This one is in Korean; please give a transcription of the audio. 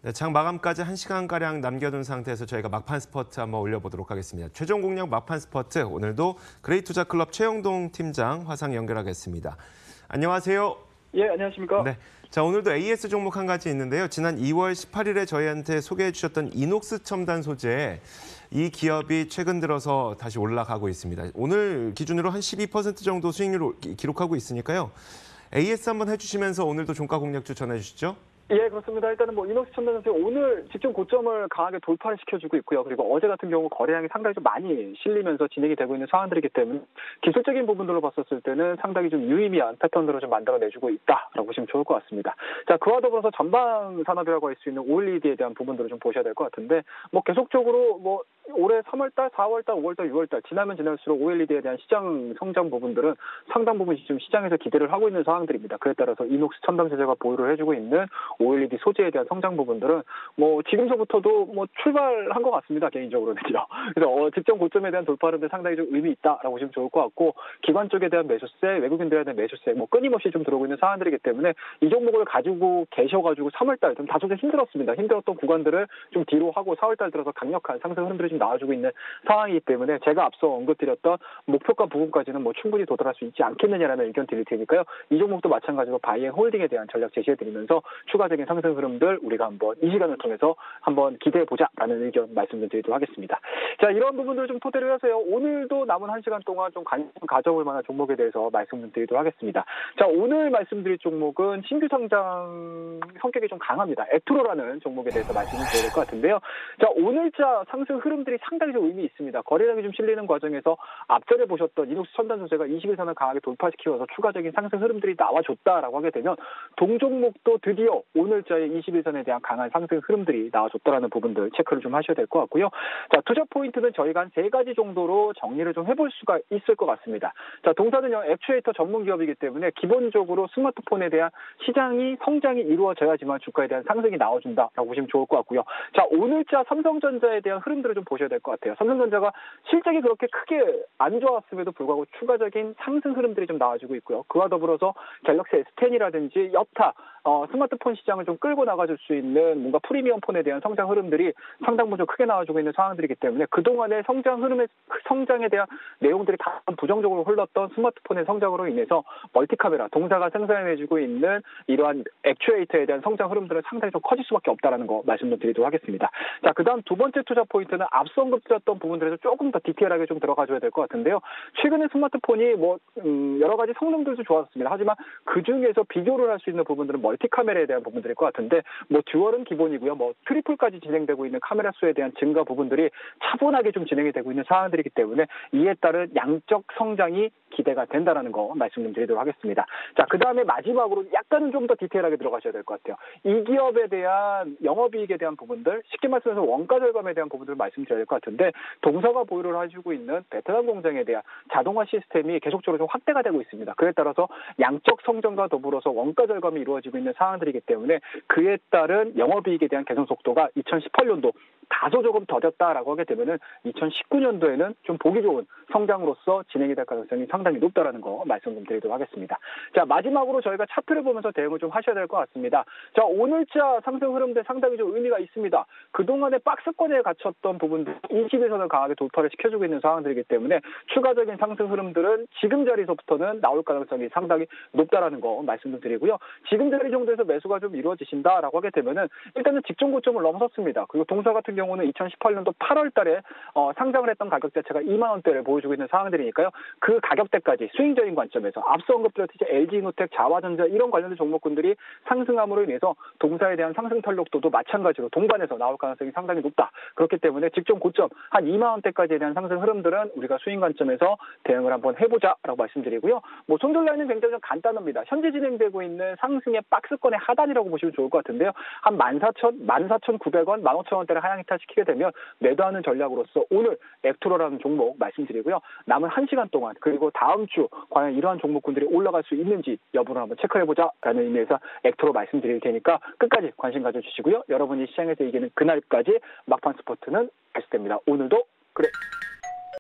네, 장 마감까지 1시간가량 남겨둔 상태에서 저희가 막판 스퍼트 한번 올려보도록 하겠습니다. 최종 공략 막판 스퍼트, 오늘도 그레이투자클럽 최영동 팀장 화상 연결하겠습니다. 안녕하세요. 예, 안녕하십니까. 네, 자 오늘도 AS 종목 한 가지 있는데요. 지난 2월 18일에 저희한테 소개해 주셨던 이녹스 첨단 소재, 이 기업이 최근 들어서 다시 올라가고 있습니다. 오늘 기준으로 한 12% 정도 수익률을 기록하고 있으니까요. AS 한번 해주시면서 오늘도 종가 공략주 전해주시죠. 예, 그렇습니다. 일단은 이녹스 첨단 소재 오늘 직전 고점을 강하게 돌파를 시켜주고 있고요. 그리고 어제 같은 경우 거래량이 상당히 좀 많이 실리면서 진행이 되고 있는 상황들이기 때문에 기술적인 부분들로 봤었을 때는 상당히 좀 유의미한 패턴들을 좀 만들어내주고 있다라고 보시면 좋을 것 같습니다. 자, 그와 더불어서 전방 산업이라고 할 수 있는 OLED에 대한 부분들을 좀 보셔야 될 것 같은데, 계속적으로 올해 3월달, 4월달, 5월달, 6월달 지나면 지날수록 OLED에 대한 시장 성장 부분들은 상당 부분 지금 시장에서 기대를 하고 있는 상황들입니다. 그에 따라서 이녹스 첨단 소재가 보유를 해주고 있는 OLED 소재에 대한 성장 부분들은 지금서부터도 출발한 것 같습니다. 개인적으로는요. 그래서 직전 고점에 대한 돌파는 상당히 좀 의미 있다라고 보시면 좋을 것 같고, 기관 쪽에 대한 매수세, 외국인들에 대한 매수세 끊임없이 좀 들어오고 있는 상황들이기 때문에 이 종목을 가지고 계셔가지고 3월달 좀 다소 좀 힘들었습니다. 힘들었던 구간들을 좀 뒤로 하고 4월달 들어서 강력한 상승 흐름들이 좀 나와주고 있는 상황이기 때문에 제가 앞서 언급드렸던 목표가 부분까지는 충분히 도달할 수 있지 않겠느냐라는 의견 드릴 테니까요. 이 종목도 마찬가지로 바이앤홀딩에 대한 전략 제시해드리면서 추가적인 상승 흐름들 우리가 한번 이 시간을 통해서 한번 기대해보자라는 의견 말씀 좀 드리도록 하겠습니다. 자, 이런 부분들을 좀 토대로 해서요. 오늘도 남은 1시간 동안 좀 관심 가져볼 만한 종목에 대해서 말씀 좀 드리도록 하겠습니다. 자, 오늘 말씀드릴 종목은 신규 상장 성격이 좀 강합니다. 에투로라는 종목에 대해서 말씀을 드려야 될 것 같은데요. 자, 오늘자 상승 흐름들이 상당히 좀 의미 있습니다. 거래량이 좀 실리는 과정에서 앞전에 보셨던 이녹스 첨단 소재가 21선을 강하게 돌파시키면서 추가적인 상승 흐름들이 나와줬다라고 하게 되면 동종목도 드디어 오늘자의 21선에 대한 강한 상승 흐름들이 나와줬다라는 부분들 체크를 좀 하셔야 될 것 같고요. 자, 투자 포인트는 저희가 한 3가지 정도로 정리를 좀 해볼 수가 있을 것 같습니다. 자, 동사는요, 액추에이터 전문 기업이기 때문에 기본적으로 스마트폰에 대한 시장이 성장이 이루어져야지만 주가에 대한 상승이 나와준다라고 보시면 좋을 것 같고요. 자, 오늘자 삼성전자에 대한 흐름들을 좀 보셔야 될 것 같아요. 삼성전자가 실적이 그렇게 크게 안 좋았음에도 불구하고 추가적인 상승 흐름들이 좀 나와주고 있고요. 그와 더불어서 갤럭시 S10이라든지 여타 스마트폰 시장을 좀 끌고 나가줄 수 있는 뭔가 프리미엄 폰에 대한 성장 흐름들이 상당 부분 크게 나와주고 있는 상황들이기 때문에 그동안의 성장에 대한 내용들이 다 부정적으로 흘렀던 스마트폰의 성장으로 인해서 멀티카메라, 동사가 생산해주고 있는 이러한 액추에이터에 대한 성장 흐름들은 상당히 좀 커질 수밖에 없다는 거 말씀 좀 드리도록 하겠습니다. 자, 그 다음 두 번째 투자 포인트는 앞서 언급드렸던 부분들에서 조금 더 디테일하게 좀 들어가줘야 될 것 같은데요. 최근에 스마트폰이 여러 가지 성능들도 좋았습니다. 하지만 그 중에서 비교를 할 수 있는 부분들은 멀티카메라에 대한 부분들일 것 같은데, 듀얼은 기본이고요. 트리플까지 진행되고 있는 카메라 수에 대한 증가 부분들이 차분하게 좀 진행이 되고 있는 상황들이기 때문에 이에 따른 양적 성장이 기대가 된다는 거 말씀 좀 드리도록 하겠습니다. 자, 그 다음에 마지막으로 약간은 좀 더 디테일하게 들어가셔야 될 것 같아요. 이 기업에 대한 영업이익에 대한 부분들, 쉽게 말씀해서 원가 절감에 대한 부분들을 말씀드려야 될 것 같은데, 동사가 보유를 해주고 있는 베트남 공장에 대한 자동화 시스템이 계속적으로 좀 확대가 되고 있습니다. 그에 따라서 양적 성장과 더불어서 원가 절감이 이루어지고 있는 상황들이기 때문에 그에 따른 영업이익에 대한 개선 속도가 2018년도 다소 조금 더뎠다라고 하게 되면은 2019년도에는 좀 보기 좋은 성장으로서 진행이 될 가능성이 상당히 높다라는 거 말씀 좀 드리도록 하겠습니다. 자, 마지막으로 저희가 차트를 보면서 대응을 좀 하셔야 될 것 같습니다. 자, 오늘자 상승 흐름들 상당히 좀 의미가 있습니다. 그동안에 박스권에 갇혔던 부분들 21선을 강하게 돌파를 시켜주고 있는 상황들이기 때문에 추가적인 상승 흐름들은 지금 자리에서부터는 나올 가능성이 상당히 높다라는 거 말씀 좀 드리고요. 지금 자리 정도에서 매수가 좀 이루어지신다라고 하게 되면은 일단은 직전 고점을 넘어섰습니다. 그리고 동사 같은 경우는 2018년도 8월 달에 상장을 했던 가격 자체가 2만 원대를 보여주고 있는 상황들이니까요. 그 가격대까지 스윙적인 관점에서 앞서 언급드렸듯이 LG이노텍, 자화전자 이런 관련된 종목군들이 상승함으로 인해서 동사에 대한 상승 탄력도도 마찬가지로 동반해서 나올 가능성이 상당히 높다. 그렇기 때문에 직전 고점 한 2만 원대까지에 대한 상승 흐름들은 우리가 스윙 관점에서 대응을 한번 해보자라고 말씀드리고요. 손절 라인은 굉장히 좀 간단합니다. 현재 진행되고 있는 상승의 박스권의 하단이라고 보시면 좋을 것 같은데요. 한 14,900원, 15,000원대를 하향 이탈시키게 되면 매도하는 전략으로서 오늘 액투로라는 종목 말씀드리고요. 남은 1시간 동안 그리고 다음 주 과연 이러한 종목군들이 올라갈 수 있는지 여부를 한번 체크해보자라는 의미에서 액투로 말씀드릴 테니까 끝까지 관심 가져주시고요. 여러분이 시장에서 이기는 그날까지 막판 스포츠는 계속됩니다. 오늘도 그래.